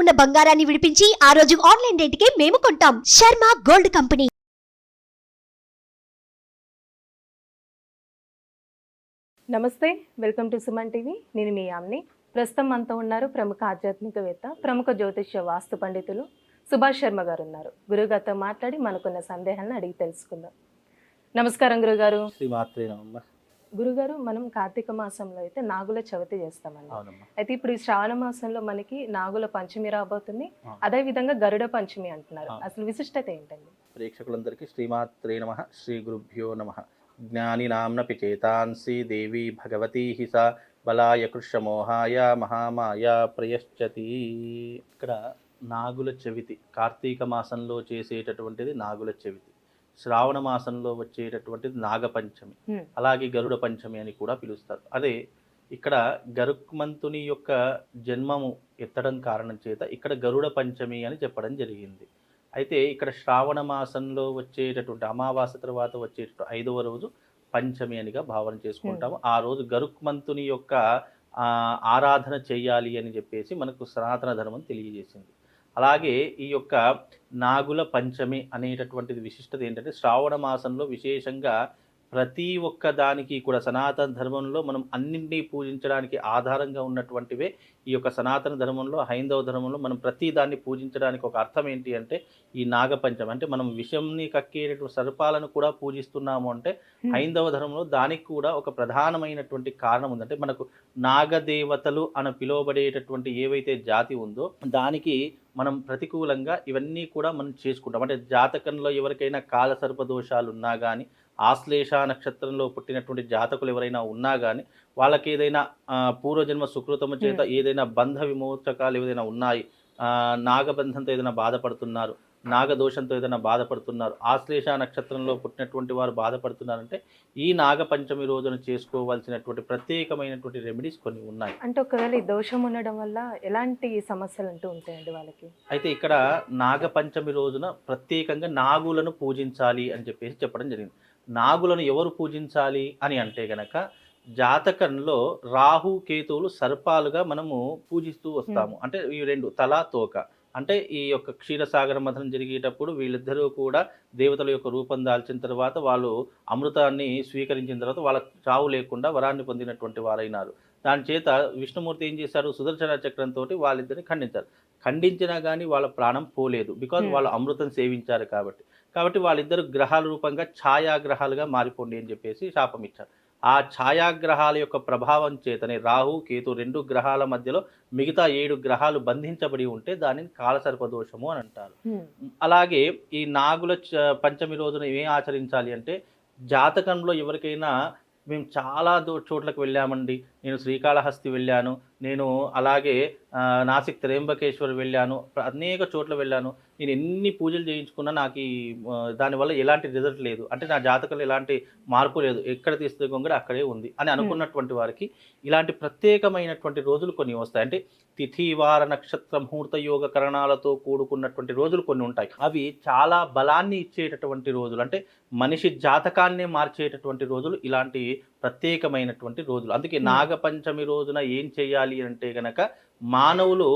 ఉన్న బంగారాన్ని విడిపించి ఆ రోజు ఆన్లైన్ రేటుకే మేము కొంటాం. Sharma gold company. నమస్తే, వెల్కమ్ టు సుమన్ టీవీ. నేను మీ యామ్ని. ప్రస్తుతం మనతో ఉన్నారు ప్రముఖ ఆధ్యాత్మికవేత్త, ప్రముఖ జ్యోతిష్య వాస్తు పండితులు సుభాష్ శర్మ గారు ఉన్నారు. గురుగారితో మాట్లాడి మనకున్న సందేహాలను అడిగి తెలుసుకుందాం. నమస్కారం గురుగారు. గురుగారు, మనం కార్తీక మాసంలో అయితే నాగుల చవితి చేస్తామండి. అయితే ఇప్పుడు ఈ శ్రావణ మాసంలో మనకి నాగుల పంచమి రాబోతుంది, అదే విధంగా గరుడ పంచమి అంటున్నారు. అసలు విశిష్టత ఏంటండి? ప్రేక్షకులందరికీ శ్రీమాత్రే నమః, శ్రీ గురుభ్యో నమః. జ్ఞాని నామ్నపి చేతాంసి దేవి భగవతీ హిస బలాయ కృష్ణమోహాయ మహామాయ ప్రయశ్చతి. ఇక్కడ నాగుల చవితి కార్తీక మాసంలో చేసేటటువంటిది నాగుల చవితి, శ్రావణ మాసంలో వచ్చేటటువంటిది నాగపంచమి, అలాగే గరుడ పంచమి అని కూడా పిలుస్తారు. అదే ఇక్కడ గరుత్మంతుని యొక్క జన్మము ఎత్తడం కారణం చేత ఇక్కడ గరుడ పంచమి అని చెప్పడం జరిగింది. అయితే ఇక్కడ శ్రావణ మాసంలో వచ్చేటటువంటి అమావాస్య తర్వాత వచ్చేటటువంటి 5వ రోజు పంచమి అనిగా భావన చేసుకుంటాము. ఆ రోజు గరుత్మంతుని యొక్క ఆరాధన చేయాలి అని చెప్పేసి మనకు సనాతన ధర్మం తెలియజేసింది. అలాగే ఈ యొక్క నాగుల పంచమి అనేటటువంటిది విశిష్టత ఏంటంటే, శ్రావణ మాసంలో విశేషంగా ప్రతి ఒక్క దానికి కూడా సనాతన ధర్మంలో మనం అన్నింటినీ పూజించడానికి ఆధారంగా ఉన్నటువంటివే ఈ యొక్క సనాతన ధర్మంలో, హైందవ ధర్మంలో మనం ప్రతి దాన్ని పూజించడానికి ఒక అర్థం ఏంటి అంటే ఈ నాగపంచమి అంటే మనం విషంని కక్కేటటువంటి సర్పాలను కూడా పూజిస్తున్నాము అంటే హైందవ ధర్మంలో దానికి కూడా ఒక ప్రధానమైనటువంటి కారణం ఉందంటే మనకు నాగదేవతలు అని పిలువబడేటటువంటి ఏవైతే జాతి ఉందో దానికి మనం ప్రతికూలంగా ఇవన్నీ కూడా మనం చేసుకుంటాం. అంటే జాతకంలో ఎవరికైనా కాలసర్ప దోషాలు ఉన్నా కానీ, ఆశ్లేష నక్షత్రంలో పుట్టినటువంటి జాతకులు ఎవరైనా ఉన్నా కానీ, వాళ్ళకి ఏదైనా పూర్వజన్మ సుకృతము చేత ఏదైనా బంధ విమోచకాలు ఏదైనా ఉన్నాయి, నాగబంధంతో ఏదైనా బాధపడుతున్నారు, నాగదోషంతో ఏదైనా బాధపడుతున్నారు, ఆశ్లేష నక్షత్రంలో పుట్టినటువంటి వారు బాధపడుతున్నారంటే ఈ నాగపంచమి రోజున చేసుకోవాల్సినటువంటి ప్రత్యేకమైనటువంటి రెమెడీస్ కొన్ని ఉన్నాయి. అంటే ఒకవేళ ఈ దోషం ఉండడం వల్ల ఎలాంటి సమస్యలు అంటూ ఉంటాయండి వాళ్ళకి? అయితే ఇక్కడ నాగపంచమి రోజున ప్రత్యేకంగా నాగులను పూజించాలి అని చెప్పేసి చెప్పడం జరిగింది. నాగులను ఎవరు పూజించాలి అని అంటే గనక, జాతకంలో రాహు కేతువులు సర్పాలుగా మనము పూజిస్తూ వస్తాము. అంటే ఈ రెండు తల తోక, అంటే ఈ యొక్క క్షీరసాగర మథనం జరిగేటప్పుడు వీళ్ళిద్దరూ కూడా దేవతల యొక్క రూపం దాల్చిన తర్వాత వాళ్ళు అమృతాన్ని స్వీకరించిన తర్వాత వాళ్ళ చావు లేకుండా వరాన్ని పొందినటువంటి వారైనారు. దాని చేత విష్ణుమూర్తి ఏం చేశారు, సుదర్శన చక్రంతో వాళ్ళిద్దరిని ఖండించారు. ఖండించినా కానీ వాళ్ళ ప్రాణం పోలేదు, బికాజ్ వాళ్ళు అమృతం సేవించారు కాబట్టి వాళ్ళిద్దరు గ్రహాల రూపంగా ఛాయాగ్రహాలుగా మారిపోండి అని చెప్పేసి శాపం ఇచ్చారు. ఆ ఛాయాగ్రహాల యొక్క ప్రభావం చేతనే రాహు కేతు 2 గ్రహాల మధ్యలో మిగతా 7 గ్రహాలు బంధించబడి ఉంటే దానిని కాలసర్పదోషము అని అంటారు. అలాగే ఈ నాగుల పంచమి రోజున ఏం ఆచరించాలి అంటే, జాతకంలో ఎవరికైనా మేము చాలా చోట్లకు వెళ్ళామండి, నేను శ్రీకాళహస్తి వెళ్ళాను, నేను అలాగే నాసిక్ త్రయంబకేశ్వర్ వెళ్ళాను, అనేక చోట్ల వెళ్ళాను, నేను ఎన్ని పూజలు చేయించుకున్నా నాకు దానివల్ల ఎలాంటి రిజల్ట్ లేదు, అంటే నా జాతకంలో ఎలాంటి మార్పు లేదు, ఎక్కడ తీస్తే గొంగడి అక్కడే ఉంది అని అనుకున్నటువంటి వారికి ఇలాంటి ప్రత్యేకమైనటువంటి రోజులు కొన్ని వస్తాయి. అంటే తిథి వార నక్షత్ర ముహూర్త యోగ కరణాలతో కూడుకున్నటువంటి రోజులు కొన్ని ఉంటాయి. అవి చాలా బలాన్ని ఇచ్చేటటువంటి రోజులు, అంటే మనిషి జాతకాన్నే మార్చేటటువంటి రోజులు ఇలాంటి ప్రత్యేకమైనటువంటి రోజులు. అందుకే నాగపంచమి రోజున ఏం చేయాలి అంటే గనక, మానవులు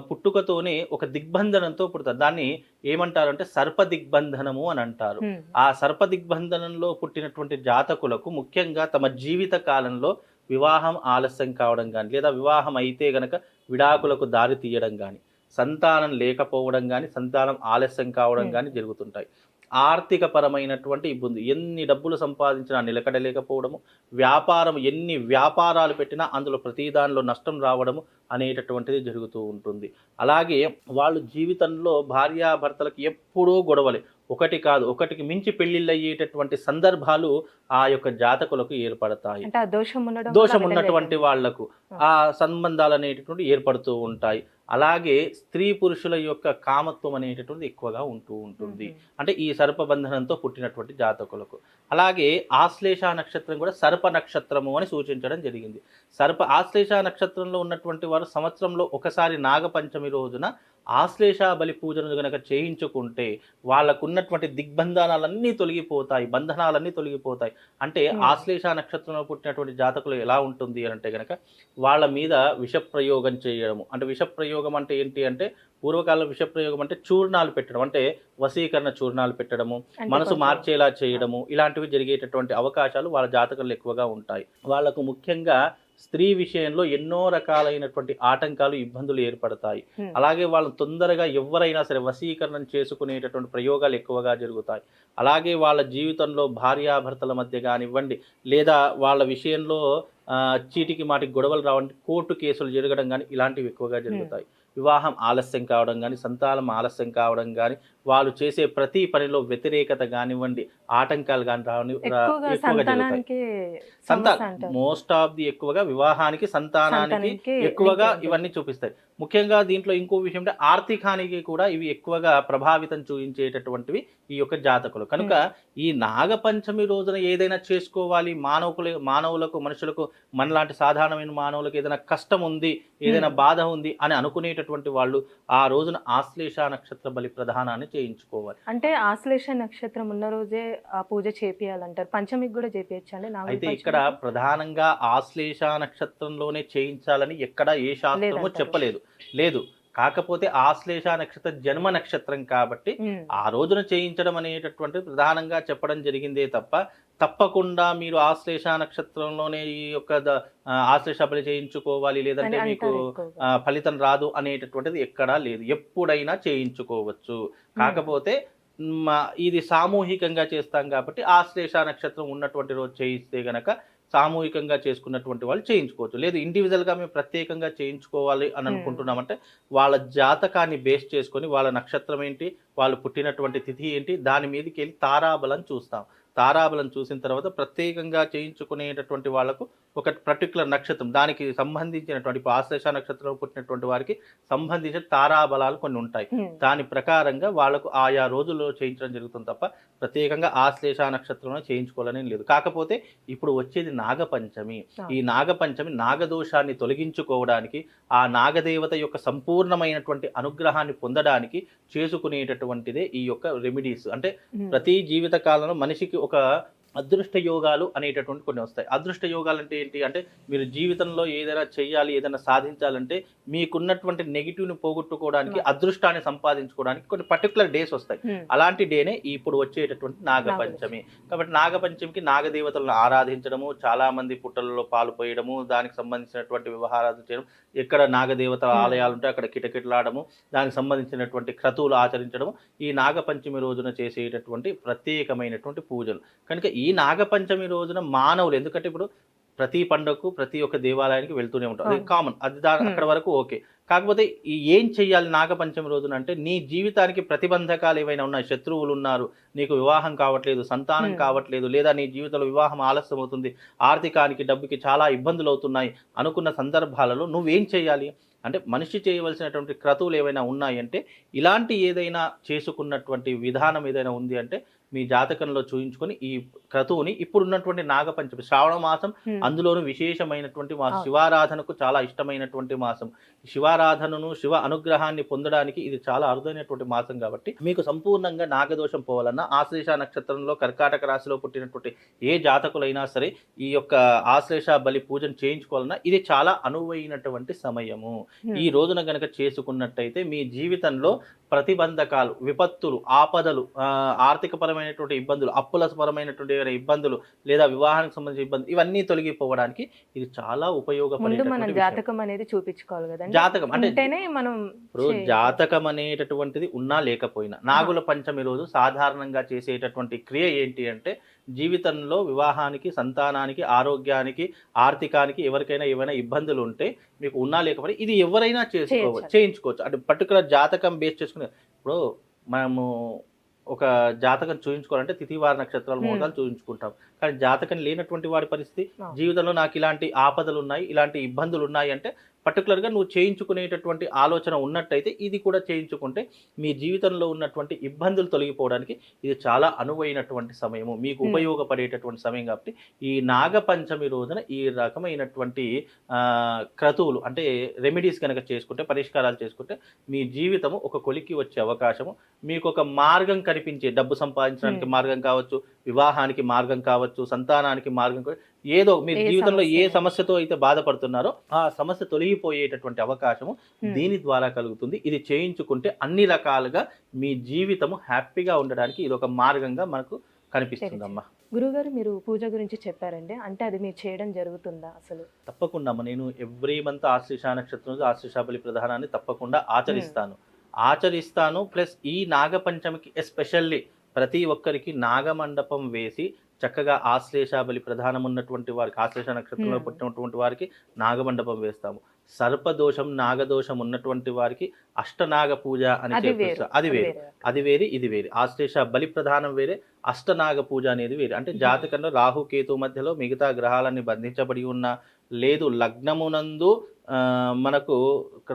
పుట్టుకతోనే ఒక దిగ్బంధనంతో పుడతారు. దాన్ని ఏమంటారంటే సర్ప దిగ్బంధనము అని అంటారు. ఆ సర్ప దిగ్బంధనంలో పుట్టినటువంటి జాతకులకు ముఖ్యంగా తమ జీవిత కాలంలో వివాహం ఆలస్యం కావడం కానీ, లేదా వివాహం అయితే గనక విడాకులకు దారి తీయడం కానీ, సంతానం లేకపోవడం కానీ, సంతానం ఆలస్యం కావడం కానీ జరుగుతుంటాయి. ఆర్థిక పరమైనటువంటి ఇబ్బంది, ఎన్ని డబ్బులు సంపాదించినా నిలకడలేకపోవడము, వ్యాపారం ఎన్ని వ్యాపారాలు పెట్టినా అందులో ప్రతి దానిలో నష్టం రావడము అనేటటువంటిది జరుగుతూ ఉంటుంది. అలాగే వాళ్ళు జీవితంలో భార్యాభర్తలకు ఎప్పుడూ గొడవలే, ఒకటి కాదు ఒకటికి మించి పెళ్లిళ్ళు అయ్యేటటువంటి సందర్భాలు ఆ యొక్క జాతకులకు ఏర్పడతాయి. దోషం ఉన్నటువంటి వాళ్లకు ఆ సంబంధాలు అనేటటువంటి ఏర్పడుతూ ఉంటాయి. అలాగే స్త్రీ పురుషుల యొక్క కామత్వం అనేటటువంటి ఎక్కువగా ఉంటూ ఉంటుంది, అంటే ఈ సర్పబంధనంతో పుట్టినటువంటి జాతకులకు. అలాగే ఆశ్లేష నక్షత్రం కూడా సర్ప నక్షత్రము అని సూచించడం జరిగింది. ఆశ్లేష నక్షత్రంలో ఉన్నటువంటి వారు సంవత్సరంలో ఒకసారి నాగపంచమి రోజున ఆశ్లేష బలి పూజను గనక చేయించుకుంటే వాళ్ళకున్నటువంటి దిగ్బంధనాలన్నీ తొలగిపోతాయి, బంధనాలన్నీ తొలగిపోతాయి. అంటే ఆశ్లేష నక్షత్రంలో పుట్టినటువంటి జాతకులు ఎలా ఉంటుంది అని అంటే గనక వాళ్ళ మీద విషప్రయోగం చేయడము. అంటే విషప్రయోగం అంటే ఏంటి అంటే పూర్వకాలం విషప్రయోగం అంటే చూర్ణాలు పెట్టడం, అంటే వశీకరణ చూర్ణాలు పెట్టడము, మనసు మార్చేలా చేయడము, ఇలాంటివి జరిగేటటువంటి అవకాశాలు వాళ్ళ జాతకంలో ఎక్కువగా ఉంటాయి. వాళ్ళకు ముఖ్యంగా స్త్రీ విషయంలో ఎన్నో రకాలైనటువంటి ఆటంకాలు, ఇబ్బందులు ఏర్పడతాయి. అలాగే వాళ్ళు తొందరగా ఎవరైనా సరే వశీకరణం చేసుకునేటటువంటి ప్రయోగాలు ఎక్కువగా జరుగుతాయి. అలాగే వాళ్ళ జీవితంలో భార్యాభర్తల మధ్య కానివ్వండి, లేదా వాళ్ళ విషయంలో చీటికి మాటికి గొడవలు రావండి, కోర్టు కేసులు జరగడం కానీ ఇలాంటివి ఎక్కువగా జరుగుతాయి. వివాహం ఆలస్యం కావడం కానీ, సంతానం ఆలస్యం కావడం కానీ, వాళ్ళు చేసే ప్రతి పనిలో వ్యతిరేకత కానివ్వండి, ఆటంకాలు కానీ ఎక్కువగా జరుగుతాయి. మోస్ట్ ఆఫ్ ది ఎక్కువగా వివాహానికి, సంతానానికి ఎక్కువగా ఇవన్నీ చూపిస్తాయి. ముఖ్యంగా దీంట్లో ఇంకో విషయం అంటే ఆర్థికానికి కూడా ఇవి ఎక్కువగా ప్రభావితం చూపించేటటువంటివి ఈ యొక్క జాతకులు. కనుక ఈ నాగపంచమి రోజున ఏదైనా చేసుకోవాలి, మానవులకు మనుషులకు మనలాంటి సాధారణమైన మానవులకు ఏదైనా కష్టం ఉంది, ఏదైనా బాధ ఉంది అని అనుకునేటటువంటి వాళ్ళు ఆ రోజున ఆశ్లేష నక్షత్ర బలి ప్రధానాన్ని చేయించుకోవాలి. అంటే ఆశ్లేష నక్షత్రం ఉన్న రోజే ఆ పూజ చేపియాలంటారు. పంచమికి కూడా చేపించండి. అయితే ఇక్కడ ప్రధానంగా ఆశ్లేష నక్షత్రంలోనే చేయించాలని ఎక్కడ ఏ శాస్త్రమో చెప్పలేదు. లేదు, కాకపోతే ఆశ్లేష నక్షత్ర జన్మ నక్షత్రం కాబట్టి ఆ రోజున చేయించడం అనేటటువంటి ప్రధానంగా చెప్పడం జరిగిందే తప్ప తప్పకుండా మీరు ఆశ్లేష నక్షత్రంలోనే ఈ యొక్క ఆశ్లేష బలి చేయించుకోవాలి, లేదంటే మీకు ఫలితం రాదు అనేటటువంటిది ఎక్కడా లేదు. ఎప్పుడైనా చేయించుకోవచ్చు. కాకపోతే ఇది సామూహికంగా చేస్తాం కాబట్టి ఆశ్లేష నక్షత్రం ఉన్నటువంటి రోజు చేయిస్తే గనక సామూహికంగా చేసుకున్నటువంటి వాళ్ళు చేయించుకోవచ్చు. లేదు ఇండివిజువల్గా మేము ప్రత్యేకంగా చేయించుకోవాలి అని అనుకుంటున్నామంటే వాళ్ళ జాతకాన్ని బేస్ చేసుకొని వాళ్ళ నక్షత్రం ఏంటి, వాళ్ళు పుట్టినటువంటి తిథి ఏంటి, దాని మీదకి వెళ్ళి తారాబలం చూస్తాం. తారాబలం చూసిన తర్వాత ప్రత్యేకంగా చేయించుకునేటటువంటి వాళ్ళకు ఒక పర్టికులర్ నక్షత్రం, దానికి సంబంధించినటువంటి ఆశ్లేష నక్షత్రంలో పుట్టినటువంటి వారికి సంబంధించిన తారాబలాలు కొన్ని ఉంటాయి. దాని ప్రకారంగా వాళ్ళకు ఆయా రోజుల్లో చేయించడం జరుగుతుంది తప్ప ప్రత్యేకంగా ఆశ్లేష నక్షత్రంలో చేయించుకోవాలని లేదు. కాకపోతే ఇప్పుడు వచ్చేది నాగపంచమి. ఈ నాగపంచమి నాగదోషాన్ని తొలగించుకోవడానికి, ఆ నాగదేవత యొక్క సంపూర్ణమైనటువంటి అనుగ్రహాన్ని పొందడానికి చేసుకునేటటువంటిదే ఈ యొక్క రెమెడీస్. అంటే ప్రతి జీవిత కాలంలో మనిషికి ఒక అదృష్ట యోగాలు అనేటటువంటి కొన్ని వస్తాయి. అదృష్ట యోగాలు అంటే ఏంటి అంటే మీరు జీవితంలో ఏదైనా చెయ్యాలి, ఏదైనా సాధించాలంటే మీకున్నటువంటి నెగిటివ్ని పోగొట్టుకోవడానికి, అదృష్టాన్ని సంపాదించుకోవడానికి కొన్ని పర్టికులర్ డేస్ వస్తాయి. అలాంటి డేనే ఇప్పుడు వచ్చేటటువంటి నాగపంచమి. కాబట్టి నాగపంచమికి నాగదేవతలను ఆరాధించడము, చాలా మంది పుట్టలలో పాలు పోయడము, దానికి సంబంధించినటువంటి వ్యవహారాలు చేయడం, ఎక్కడ నాగదేవత ఆలయాలు ఉంటే అక్కడ కిటకిటలాడము, దానికి సంబంధించినటువంటి క్రతువులు ఆచరించడము ఈ నాగపంచమి రోజున చేసేటటువంటి ప్రత్యేకమైనటువంటి పూజలు. కనుక ఈ నాగపంచమి రోజున మానవులు, ఎందుకంటే ఇప్పుడు ప్రతి పండుగకు ప్రతి ఒక్క దేవాలయానికి వెళ్తూనే ఉంటారు, అది కామన్, అది అక్కడ వరకు ఓకే. కాకపోతే ఏం చెయ్యాలి నాగపంచమి రోజున అంటే నీ జీవితానికి ప్రతిబంధకాలు ఏవైనా ఉన్నాయి, శత్రువులు ఉన్నారు, నీకు వివాహం కావట్లేదు, సంతానం కావట్లేదు, లేదా నీ జీవితంలో వివాహం ఆలస్యం అవుతుంది, ఆర్థికానికి డబ్బుకి చాలా ఇబ్బందులు అవుతున్నాయి అనుకున్న సందర్భాలలో నువ్వేం చేయాలి అంటే మనిషి చేయవలసినటువంటి క్రతువులు ఏవైనా ఉన్నాయి అంటే ఇలాంటి ఏదైనా చేసుకున్నటువంటి విధానం ఏదైనా ఉంది అంటే మీ జాతకంలో చూయించుకొని ఈ క్రతువుని ఇప్పుడున్నటువంటి నాగపంచమి శ్రావణ మాసం, అందులోనూ విశేషమైనటువంటి మాసం, శివారాధనకు చాలా ఇష్టమైనటువంటి మాసం. శివారాధనను, శివ అనుగ్రహాన్ని పొందడానికి ఇది చాలా అరుదైనటువంటి మాసం. కాబట్టి మీకు సంపూర్ణంగా నాగదోషం పోవాలన్నా ఆశ్లేష నక్షత్రంలో కర్కాటక రాశిలో పుట్టినటువంటి ఏ జాతకులైనా సరే ఈ యొక్క ఆశ్లేష బలి పూజను చేయించుకోవాలన్నా ఇది చాలా అనువైనటువంటి సమయము. ఈ రోజున గనక చేసుకున్నట్టయితే మీ జీవితంలో ప్రతిబంధకాలు, విపత్తులు, ఆపదలు, ఆర్థిక పరమైనటువంటి ఇబ్బందులు, అప్పుల పరమైనటువంటి ఇబ్బందులు, లేదా వివాహానికి సంబంధించిన ఇబ్బందులు, ఇవన్నీ తొలగిపోవడానికి ఇది చాలా ఉపయోగపడేటటువంటి జాతకం అనేది చూపించుకోవాలి కదా. జాతకం అంటేనే మనం ఇప్పుడు జాతకం అనేటటువంటిది ఉన్నా లేకపోయినా నాగుల పంచమి రోజు సాధారణంగా చేసేటటువంటి క్రియ ఏంటి అంటే జీవితంలో వివాహానికి, సంతానానికి, ఆరోగ్యానికి, ఆర్థికానికి ఎవరికైనా ఏమైనా ఇబ్బందులు ఉంటే మీకు ఉన్నా లేకపోయినా ఇది ఎవరైనా చేయించుకోవచ్చు. అంటే పర్టికులర్ జాతకం బేస్ చేసుకుని ఇప్పుడు మనము ఒక జాతకం చూయించుకోవాలంటే తిథివార నక్షత్రాలు మోదాలు చూయించుకుంటాం. కానీ జాతకం లేనటువంటి వాడి పరిస్థితి, జీవితంలో నాకు ఇలాంటి ఆపదలు ఉన్నాయి, ఇలాంటి ఇబ్బందులు ఉన్నాయి అంటే పర్టికులర్గా నువ్వు చేయించుకునేటటువంటి ఆలోచన ఉన్నట్టయితే ఇది కూడా చేయించుకుంటే మీ జీవితంలో ఉన్నటువంటి ఇబ్బందులు తొలగిపోవడానికి ఇది చాలా అనువైనటువంటి సమయము, మీకు ఉపయోగపడేటటువంటి సమయం. కాబట్టి ఈ నాగపంచమి రోజున ఈ రకమైనటువంటి క్రతువులు అంటే రెమెడీస్ కనుక చేసుకుంటే, పరిష్కారాలు చేసుకుంటే మీ జీవితము ఒక కొలిక్కి వచ్చే అవకాశము, మీకు ఒక మార్గం కనిపించే, డబ్బు సంపాదించడానికి మార్గం కావచ్చు, వివాహానికి మార్గం కావచ్చు, సంతానానికి మార్గం, ఏదో మీరు జీవితంలో ఏ సమస్యతో అయితే బాధపడుతున్నారో ఆ సమస్య తొలగిపోయేటటువంటి అవకాశము దీని ద్వారా కలుగుతుంది. ఇది చేయించుకుంటే అన్ని రకాలుగా మీ జీవితము హ్యాపీగా ఉండడానికి ఇది ఒక మార్గంగా మనకు కనిపిస్తుందమ్మా. గురుగారు, మీరు పూజ గురించి చెప్పారండి, అంటే అది మీరు చేయడం జరుగుతుందా అసలు? తప్పకుండా అమ్మ, నేను ఎవ్రీ మంత్ ఆశ్లేష నక్షత్రం ఆశ్లేష బలి ప్రధానాన్ని తప్పకుండా ఆచరిస్తాను. ప్లస్ ఈ నాగపంచమికి ఎస్పెషల్లీ ప్రతి ఒక్కరికి నాగమండపం వేసి చక్కగా ఆశ్లేష బలి ప్రధానం ఉన్నటువంటి వారికి, ఆశ్లేష నక్షత్రంలో పుట్టినటువంటి వారికి నాగమండపం వేస్తాము. సర్పదోషం, నాగదోషం ఉన్నటువంటి వారికి అష్టనాగ పూజ అని చేపిస్తారు. అది వేరే ఇది వేరే. ఆశ్లేష బలి ప్రధానం వేరే, అష్టనాగ పూజ అనేది వేరే. అంటే జాతకంలో రాహు కేతు మధ్యలో మిగతా గ్రహాలన్నీ బంధించబడి ఉన్నా, లేదు లగ్నమునందు మనకు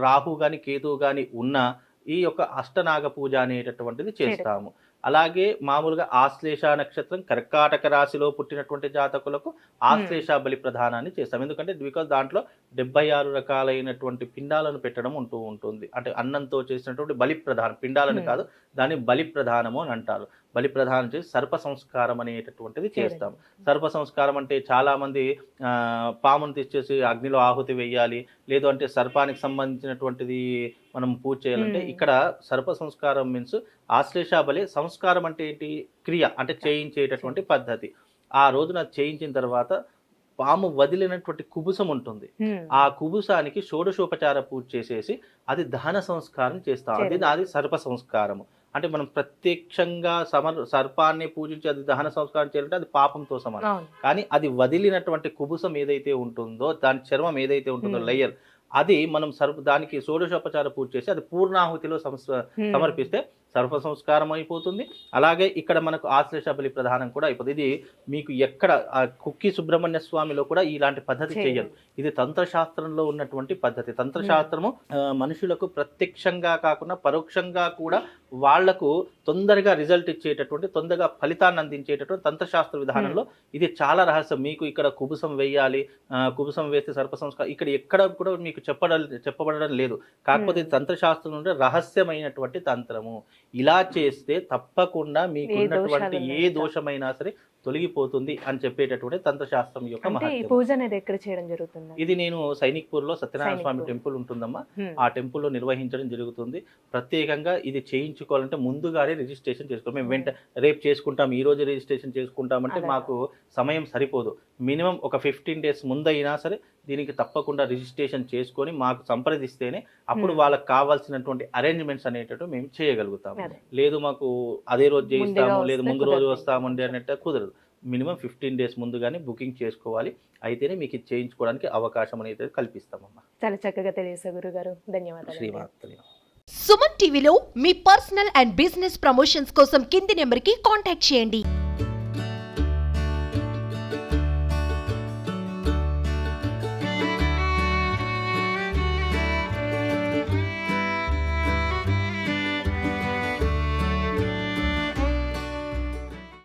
రాహు కానీ కేతు కానీ ఉన్నా ఈ యొక్క అష్టనాగ పూజ అనేటటువంటిది చేస్తాము. అలాగే మామూలుగా ఆశ్లేష నక్షత్రం కర్కాటక రాశిలో పుట్టినటువంటి జాతకులకు ఆశ్లేష బలి ప్రధానాన్ని చేస్తాం. ఎందుకంటే బికాజ్ దాంట్లో 76 రకాలైనటువంటి పిండాలను పెట్టడం ఉంటుంది. అంటే అన్నంతో చేసినటువంటి బలి ప్రధానం, పిండాలను కాదు, దాన్ని బలి ప్రధానము అని అంటారు. బలి ప్రధానం చేసి సర్ప సంస్కారం అనేటటువంటిది చేస్తాం. సర్ప సంస్కారం అంటే చాలా మంది పామును తెచ్చేసి అగ్నిలో ఆహుతి వేయాలి, లేదు అంటే సర్పానికి సంబంధించినటువంటిది మనం పూజ చేయాలంటే, ఇక్కడ సర్ప సంస్కారం మీన్స్ ఆశ్లేష బలి సంస్కారం అంటే ఏంటి, క్రియ అంటే చేయించేటటువంటి పద్ధతి. ఆ రోజున చేయించిన తర్వాత పాము వదిలినటువంటి కుబుసం ఉంటుంది, ఆ కుబుసానికి షోడశోపచార పూజ చేసేసి అది దహన సంస్కారం చేస్తాం. అది సర్ప సంస్కారము. అంటే మనం ప్రత్యక్షంగా సర్పాన్ని పూజించి అది దహన సంస్కారం చేయాలంటే అది పాపంతో సమానం. కానీ అది వదిలినటువంటి కుబుసం ఏదైతే ఉంటుందో, దాని చర్మం ఏదైతే ఉంటుందో లేయర్, అది మనం దానికి షోడశోపచార పూజ చేసి అది పూర్ణాహుతిలో సమర్పిస్తే సర్వ సంస్కారం అయిపోతుంది. అలాగే ఇక్కడ మనకు ఆశ్లేష బలి ప్రధానం కూడా అయిపోతుంది. ఇది మీకు ఎక్కడ కుక్కి సుబ్రహ్మణ్య స్వామిలో కూడా ఇలాంటి పద్ధతి చేయరు. ఇది తంత్రశాస్త్రంలో ఉన్నటువంటి పద్ధతి. తంత్రశాస్త్రము మనుషులకు ప్రత్యక్షంగా కాకుండా పరోక్షంగా కూడా వాళ్లకు తొందరగా రిజల్ట్ ఇచ్చేటటువంటి, తొందరగా ఫలితాన్ని అందించేటటువంటి తంత్రశాస్త్ర విధానంలో ఇది చాలా రహస్యం. మీకు ఇక్కడ కుబుసం వేయాలి, కుబుసం వేస్తే సర్ప సంస్కారం ఇక్కడ ఎక్కడ కూడా మీకు చెప్పబడడం లేదు. కాకపోతే తంత్రశాస్త్రం నుండి రహస్యమైనటువంటి తంత్రము. ఇలా చేస్తే తప్పకుండా మీకు ఉన్నటువంటి ఏ దోషమైనా సరే తొలగిపోతుంది అని చెప్పేటటువంటి తంత్రశాస్త్రం యొక్క మహత్యం. పూజ అనేది ఎక్కడ చేయడం జరుగుతుంది? ఇది నేను సైనిక్పూర్ లో సత్యనారాయణ స్వామి టెంపుల్ ఉంటుందమ్మా, ఆ టెంపుల్లో నిర్వహించడం జరుగుతుంది. ప్రత్యేకంగా ఇది చేయించుకోవాలంటే ముందుగానే రిజిస్ట్రేషన్ చేసుకోవాలి. మేము రేపు చేసుకుంటాం, ఈ రోజు రిజిస్ట్రేషన్ చేసుకుంటామంటే మాకు సమయం సరిపోదు. మినిమం ఒక 15 days ముందైనా సరే దీనికి తప్పకుండా రిజిస్ట్రేషన్ చేసుకొని మాకు సంప్రదిస్తేనే అప్పుడు వాళ్ళకి కావాల్సినటువంటి అరేంజ్మెంట్స్ అనేటట్టు మేము చేయగలుగుతాము. లేదు మాకు అదే రోజు చేయిస్తాము, లేదు ముందు రోజు వస్తామండి అన్నట్టు కుదరదు. మినిమం 15 days ముందుగానే బుకింగ్ చేసుకోవాలి, అయితేనే మీకు ఇది చేయించుకోవడానికి అవకాశం అనేది కల్పిస్తామమ్మా. చాలా చక్కగా తెలియజేశారు గురుగారు, ధన్యవాదాలు. శ్రీమాత్రి. సుమన్ టీవీలో మీ పర్సనల్ అండ్ బిజినెస్ ప్రమోషన్స్ కోసం కింది నెంబర్కి కాంటాక్ట్ చేయండి.